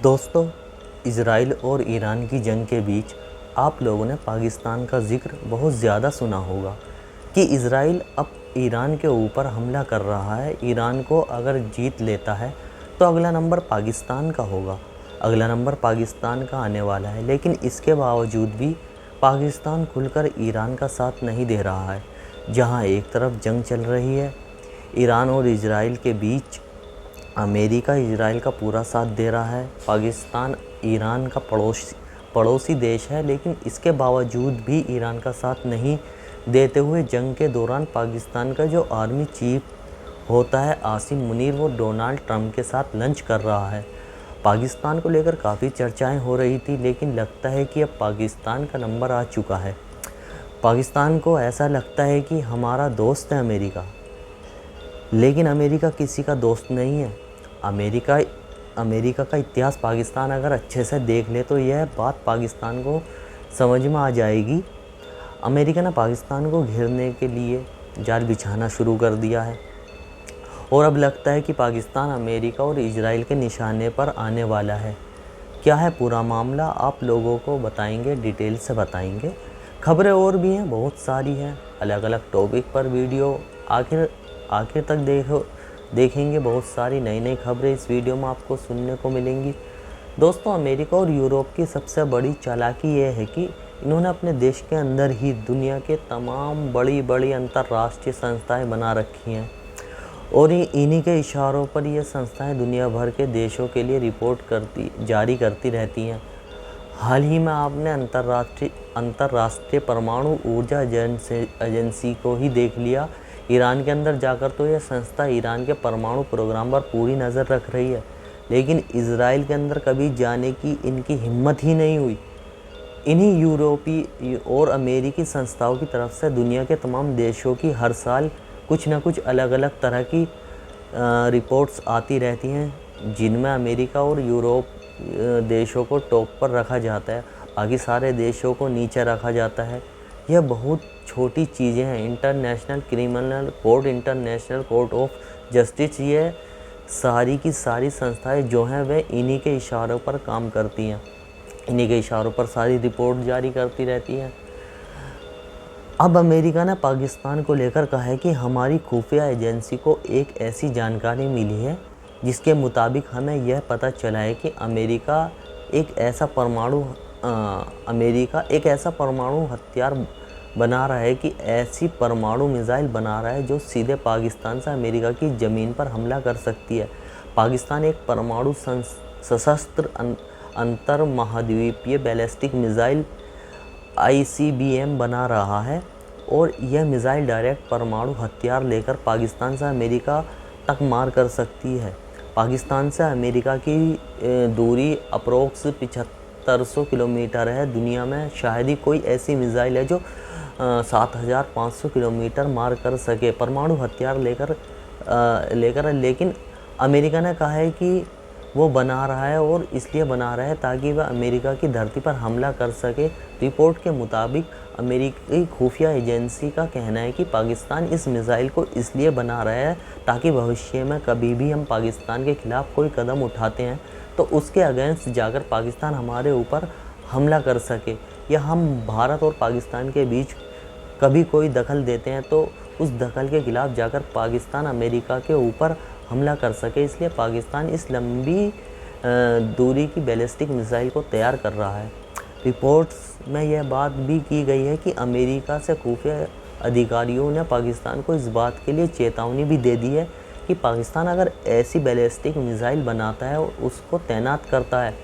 दोस्तों, इज़राइल और ईरान की जंग के बीच आप लोगों ने पाकिस्तान का ज़िक्र बहुत ज़्यादा सुना होगा कि इज़राइल अब ईरान के ऊपर हमला कर रहा है। ईरान को अगर जीत लेता है तो अगला नंबर पाकिस्तान का होगा, अगला नंबर पाकिस्तान का आने वाला है। लेकिन इसके बावजूद भी पाकिस्तान खुलकर ईरान का साथ नहीं दे रहा है। जहां एक तरफ जंग चल रही है ईरान और इज़राइल के बीच, अमेरिका इजराइल का पूरा साथ दे रहा है। पाकिस्तान ईरान का पड़ोसी देश है, लेकिन इसके बावजूद भी ईरान का साथ नहीं देते हुए जंग के दौरान पाकिस्तान का जो आर्मी चीफ होता है आसिम मुनीर, वो डोनाल्ड ट्रंप के साथ लंच कर रहा है। पाकिस्तान को लेकर काफ़ी चर्चाएं हो रही थी, लेकिन लगता है कि अब पाकिस्तान का नंबर आ चुका है। पाकिस्तान को ऐसा लगता है कि हमारा दोस्त है अमेरिका, लेकिन अमेरिका किसी का दोस्त नहीं है। अमेरिका का इतिहास पाकिस्तान अगर अच्छे से देख ले तो यह बात पाकिस्तान को समझ में आ जाएगी। अमेरिका ने पाकिस्तान को घेरने के लिए जाल बिछाना शुरू कर दिया है और अब लगता है कि पाकिस्तान अमेरिका और इजराइल के निशाने पर आने वाला है। क्या है पूरा मामला, आप लोगों को बताएंगे, डिटेल से बताएंगे। खबरें और भी हैं, बहुत सारी हैं, अलग अलग टॉपिक पर वीडियो आखिर तक देखेंगे। बहुत सारी नई नई खबरें इस वीडियो में आपको सुनने को मिलेंगी। दोस्तों, अमेरिका और यूरोप की सबसे बड़ी चालाकी ये है कि इन्होंने अपने देश के अंदर ही दुनिया के तमाम बड़ी बड़ी अंतर्राष्ट्रीय संस्थाएं बना रखी हैं और इन्हीं के इशारों पर ये संस्थाएं दुनिया भर के देशों के लिए रिपोर्ट जारी करती रहती हैं। हाल ही में आपने अंतर्राष्ट्रीय परमाणु ऊर्जा एजेंसी को ही देख लिया। ईरान के अंदर जाकर तो यह संस्था ईरान के परमाणु प्रोग्राम पर पूरी नज़र रख रही है, लेकिन इजराइल के अंदर कभी जाने की इनकी हिम्मत ही नहीं हुई। इन्हीं यूरोपीय और अमेरिकी संस्थाओं की तरफ से दुनिया के तमाम देशों की हर साल कुछ न कुछ अलग अलग तरह की रिपोर्ट्स आती रहती हैं, जिनमें अमेरिका और यूरोप देशों को टॉप पर रखा जाता है, बाकी सारे देशों को नीचे रखा जाता है। यह बहुत छोटी चीज़ें हैं। International criminal court, international court of justice, ये सारी की सारी संस्थाएं जो हैं वे इन्हीं के इशारों पर काम करती हैं, इन्हीं के इशारों पर सारी रिपोर्ट जारी करती रहती हैं। अब अमेरिका ने पाकिस्तान को लेकर कहा है कि हमारी खुफिया एजेंसी को एक ऐसी जानकारी मिली है जिसके मुताबिक हमें यह पता चला है कि अमेरिका एक ऐसा परमाणु हथियार बना रहा है, कि ऐसी परमाणु मिसाइल बना रहा है जो सीधे पाकिस्तान से अमेरिका की ज़मीन पर हमला कर सकती है। पाकिस्तान एक परमाणु सशस्त्र अंतर महाद्वीपीय बैलिस्टिक मिसाइल ICBM बना रहा है और यह मिसाइल डायरेक्ट परमाणु हथियार लेकर पाकिस्तान से अमेरिका तक मार कर सकती है। पाकिस्तान से अमेरिका की दूरी अप्रोक्स 7500 किलोमीटर है। दुनिया में शायद ही कोई ऐसी मिसाइल है जो 7500 किलोमीटर मार कर सके परमाणु हथियार लेकर। लेकिन अमेरिका ने कहा है कि वो बना रहा है और इसलिए बना रहा है ताकि वह अमेरिका की धरती पर हमला कर सके। रिपोर्ट के मुताबिक अमेरिकी खुफिया एजेंसी का कहना है कि पाकिस्तान इस मिसाइल को इसलिए बना रहा है ताकि भविष्य में कभी भी हम पाकिस्तान के खिलाफ कोई कदम उठाते हैं तो उसके अगेंस्ट जाकर पाकिस्तान हमारे ऊपर हमला कर सके, या हम भारत और पाकिस्तान के बीच कभी कोई दखल देते हैं तो उस दखल के खिलाफ जाकर पाकिस्तान अमेरिका के ऊपर हमला कर सके। इसलिए पाकिस्तान इस लंबी दूरी की बैलिस्टिक मिसाइल को तैयार कर रहा है। रिपोर्ट्स में यह बात भी की गई है कि अमेरिका से खुफिया अधिकारियों ने पाकिस्तान को इस बात के लिए चेतावनी भी दे दी है कि पाकिस्तान अगर ऐसी बैलिस्टिक मिसाइल बनाता है और उसको तैनात करता है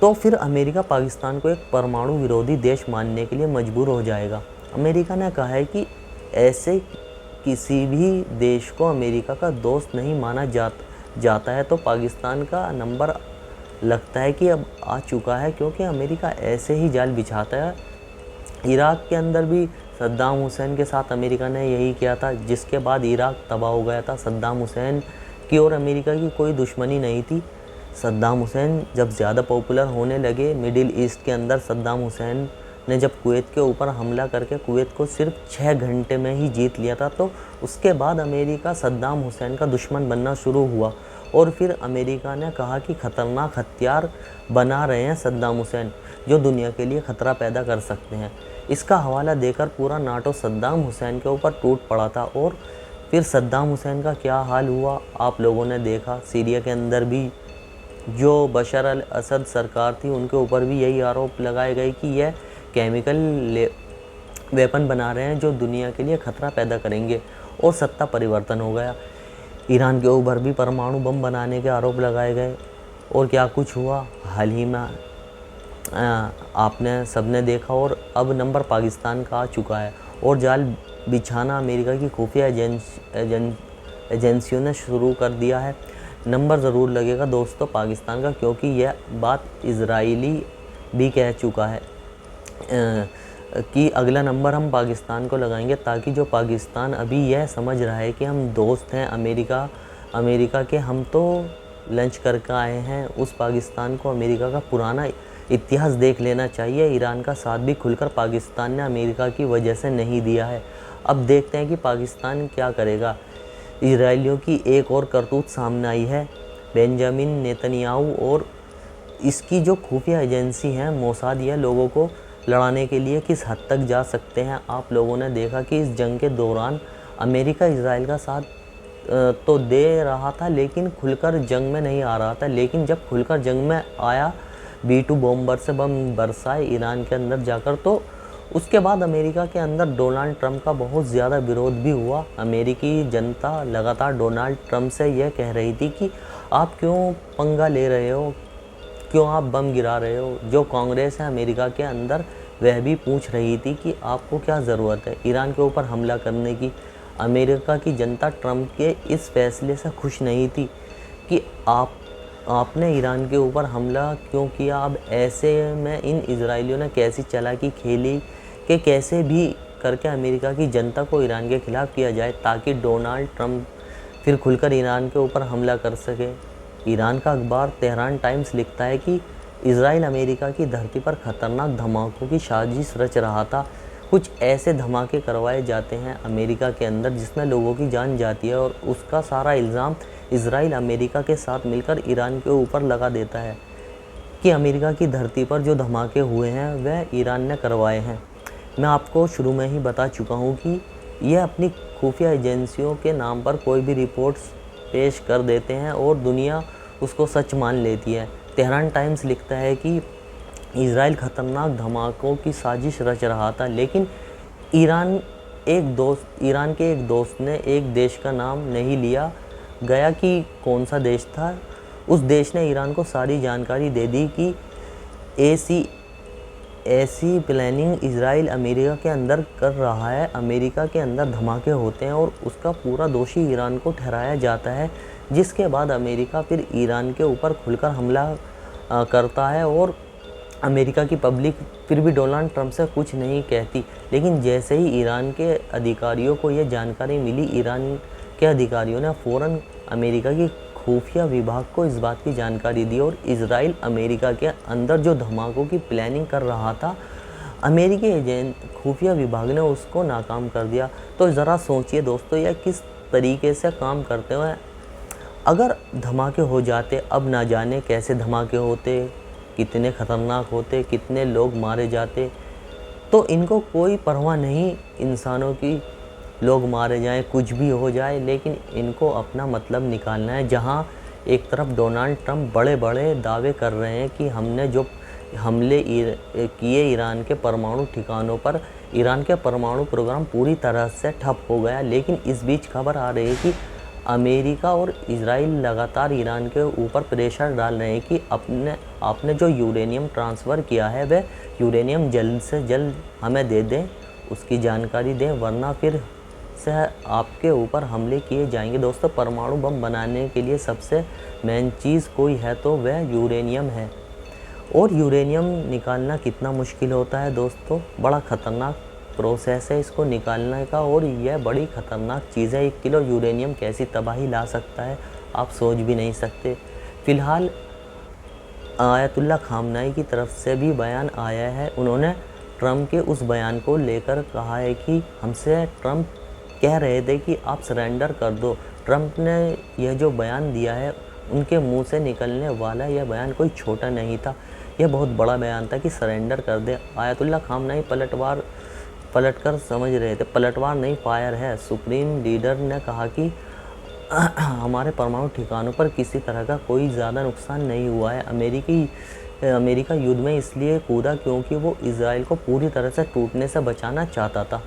तो फिर अमेरिका पाकिस्तान को एक परमाणु विरोधी देश मानने के लिए मजबूर हो जाएगा। अमेरिका ने कहा है कि ऐसे किसी भी देश को अमेरिका का दोस्त नहीं माना जाता है, तो पाकिस्तान का नंबर लगता है कि अब आ चुका है, क्योंकि अमेरिका ऐसे ही जाल बिछाता है। इराक के अंदर भी सद्दाम हुसैन के साथ अमेरिका ने यही किया था, जिसके बाद इराक तबाह हो गया था। सद्दाम हुसैन की और अमेरिका की कोई दुश्मनी नहीं थी। सद्दाम हुसैन जब ज़्यादा पॉपुलर होने लगे मिडिल ईस्ट के अंदर, सद्दाम हुसैन ने जब कुवैत के ऊपर हमला करके कुवैत को सिर्फ 6 घंटे में ही जीत लिया था, तो उसके बाद अमेरिका सद्दाम हुसैन का दुश्मन बनना शुरू हुआ और फिर अमेरिका ने कहा कि ख़तरनाक हथियार बना रहे हैं सद्दाम हुसैन, जो दुनिया के लिए ख़तरा पैदा कर सकते हैं। इसका हवाला देकर पूरा नाटो सद्दाम हुसैन के ऊपर टूट पड़ा था। और फिर सद्दाम हुसैन का क्या हाल हुआ आप लोगों ने देखा। सीरिया के अंदर भी जो बशर अल असद सरकार थी, उनके ऊपर भी यही आरोप लगाए गए कि यह केमिकल वेपन बना रहे हैं जो दुनिया के लिए ख़तरा पैदा करेंगे। और सत्ता परिवर्तन हो गया। ईरान के ऊपर भी परमाणु बम बनाने के आरोप लगाए गए। और क्या कुछ हुआ हाल ही में आपने सबने देखा। और अब नंबर पाकिस्तान का आ चुका है और जाल बिछाना अमेरिका की खुफिया एजेंसियों ने शुरू कर दिया है। नंबर ज़रूर लगेगा दोस्तों पाकिस्तान का, क्योंकि यह बात इजरायली भी कह चुका है कि अगला नंबर हम पाकिस्तान को लगाएंगे, ताकि जो पाकिस्तान अभी यह समझ रहा है कि हम दोस्त हैं अमेरिका के, हम तो लंच करके आए हैं, उस पाकिस्तान को अमेरिका का पुराना इतिहास देख लेना चाहिए। ईरान का साथ भी खुलकर पाकिस्तान ने अमेरिका की वजह से नहीं दिया है। अब देखते हैं कि पाकिस्तान क्या करेगा। इजरायलियों की एक और करतूत सामने आई है। बेंजामिन नेतन्याहू और इसकी जो खुफिया एजेंसी है मोसाद, यह लोगों को लड़ाने के लिए किस हद तक जा सकते हैं। आप लोगों ने देखा कि इस जंग के दौरान अमेरिका इजराइल का साथ तो दे रहा था, लेकिन खुलकर जंग में नहीं आ रहा था। लेकिन जब खुलकर जंग में आया, B-2 बॉम्बर से बम बरसाए ईरान के अंदर जाकर, तो उसके बाद अमेरिका के अंदर डोनाल्ड ट्रंप का बहुत ज़्यादा विरोध भी हुआ। अमेरिकी जनता लगातार डोनाल्ड ट्रंप से यह कह रही थी कि आप क्यों पंगा ले रहे हो, क्यों आप बम गिरा रहे हो। जो कांग्रेस है अमेरिका के अंदर, वह भी पूछ रही थी कि आपको क्या ज़रूरत है ईरान के ऊपर हमला करने की। अमेरिका की जनता ट्रंप के इस फैसले से खुश नहीं थी कि आपने ईरान के ऊपर हमला क्यों किया। अब ऐसे में इन इजरायलियों ने कैसी चालाकी खेली कि कैसे भी करके अमेरिका की जनता को ईरान के ख़िलाफ़ किया जाए, ताकि डोनाल्ड ट्रंप फिर खुलकर ईरान के ऊपर हमला कर सके। ईरान का अखबार तेहरान टाइम्स लिखता है कि इजराइल अमेरिका की धरती पर ख़तरनाक धमाकों की साजिश रच रहा था। कुछ ऐसे धमाके करवाए जाते हैं अमेरिका के अंदर जिसमें लोगों की जान जाती है, और उसका सारा इल्ज़ाम इजराइल अमेरिका के साथ मिलकर ईरान के ऊपर लगा देता है कि अमेरिका की धरती पर जो धमाके हुए हैं वह ईरान ने करवाए हैं। मैं आपको शुरू में ही बता चुका हूँ कि यह अपनी खुफिया एजेंसियों के नाम पर कोई भी रिपोर्ट्स पेश कर देते हैं और दुनिया उसको सच मान लेती है। तेहरान टाइम्स लिखता है कि इजराइल ख़तरनाक धमाकों की साजिश रच रहा था, लेकिन ईरान के एक दोस्त ने एक देश का नाम नहीं लिया गया कि कौन सा देश था। उस देश ने ईरान को सारी जानकारी दे दी कि ऐसी प्लानिंग इजराइल अमेरिका के अंदर कर रहा है, अमेरिका के अंदर धमाके होते हैं और उसका पूरा दोषी ईरान को ठहराया जाता है। जिसके बाद अमेरिका फिर ईरान के ऊपर खुलकर हमला करता है और अमेरिका की पब्लिक फिर भी डोनाल्ड ट्रंप से कुछ नहीं कहती। लेकिन जैसे ही ईरान के अधिकारियों को यह जानकारी मिली, ईरान के अधिकारियों ने फ़ौरन अमेरिका की खुफिया विभाग को इस बात की जानकारी दी और इजराइल अमेरिका के अंदर जो धमाकों की प्लानिंग कर रहा था, अमेरिकी खुफिया विभाग ने उसको नाकाम कर दिया। तो ज़रा सोचिए दोस्तों, यह किस तरीके से काम करते हुए। अगर धमाके हो जाते, अब ना जाने कैसे धमाके होते, कितने ख़तरनाक होते, कितने लोग मारे जाते। तो इनको कोई परवाह नहीं इंसानों की, लोग मारे जाएं, कुछ भी हो जाए, लेकिन इनको अपना मतलब निकालना है। जहां एक तरफ डोनाल्ड ट्रंप बड़े बड़े दावे कर रहे हैं कि हमने जो हमले किए ईरान के परमाणु ठिकानों पर, ईरान के परमाणु प्रोग्राम पूरी तरह से ठप हो गया। लेकिन इस बीच खबर आ रही है कि अमेरिका और इजराइल लगातार ईरान के ऊपर प्रेशर डाल रहे हैं कि आपने जो यूरेनियम ट्रांसफ़र किया है वह यूरेनियम जल्द से जल्द हमें दे दें, उसकी जानकारी दें, वरना फिर से आपके ऊपर हमले किए जाएंगे। दोस्तों, परमाणु बम बनाने के लिए सबसे मेन चीज़ कोई है तो वह यूरेनियम है। और यूरेनियम निकालना कितना मुश्किल होता है दोस्तों, बड़ा ख़तरनाक प्रोसेस है इसको निकालने का, और यह बड़ी ख़तरनाक चीज़ है। 1 किलो यूरेनियम कैसी तबाही ला सकता है, आप सोच भी नहीं सकते। फ़िलहाल आयतुल्ला खामनाई की तरफ से भी बयान आया है। उन्होंने ट्रंप के उस बयान को लेकर कहा है कि हमसे ट्रंप कह रहे थे कि आप सरेंडर कर दो। ट्रंप ने यह जो बयान दिया है उनके मुंह से निकलने वाला यह बयान कोई छोटा नहीं था, यह बहुत बड़ा बयान था कि सरेंडर कर दे। आयतुल्ला खामनेई पलटकर समझ रहे थे, पलटवार नहीं फायर है। सुप्रीम लीडर ने कहा कि हमारे परमाणु ठिकानों पर किसी तरह का कोई ज़्यादा नुकसान नहीं हुआ है। अमेरिका युद्ध में इसलिए कूदा क्योंकि वो इजराइल को पूरी तरह से टूटने से बचाना चाहता था।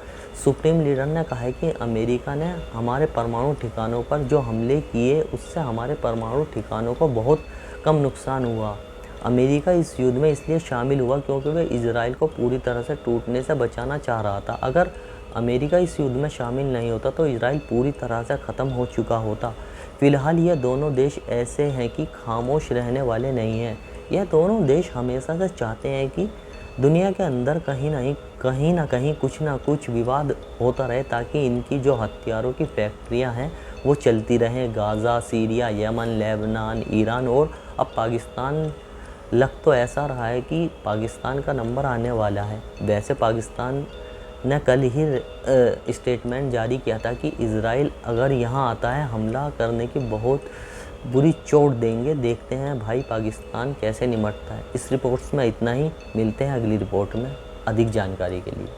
सुप्रीम लीडर ने कहा है कि अमेरिका ने हमारे परमाणु ठिकानों पर जो हमले किए उससे हमारे परमाणु ठिकानों को बहुत कम नुकसान हुआ। अमेरिका इस युद्ध में इसलिए शामिल हुआ क्योंकि वह इजराइल को पूरी तरह से टूटने से बचाना चाह रहा था। अगर अमेरिका इस युद्ध में शामिल नहीं होता तो इजराइल पूरी तरह से ख़त्म हो चुका होता। फिलहाल यह दोनों देश ऐसे हैं कि खामोश रहने वाले नहीं हैं। यह दोनों देश हमेशा से चाहते हैं कि दुनिया के अंदर कहीं ना कहीं कुछ ना कुछ विवाद होता रहे, ताकि इनकी जो हथियारों की फैक्ट्रियां हैं वो चलती रहें। Gaza, Syria, Yemen, Lebanon, Iran और अब पाकिस्तान। लग तो ऐसा रहा है कि पाकिस्तान का नंबर आने वाला है। वैसे पाकिस्तान ने कल ही स्टेटमेंट जारी किया था कि इजराइल अगर यहाँ आता है हमला करने की बहुत बुरी चोट देंगे। देखते हैं भाई पाकिस्तान कैसे निपटता है। इस रिपोर्ट्स में इतना ही, मिलते हैं अगली रिपोर्ट में अधिक जानकारी के लिए।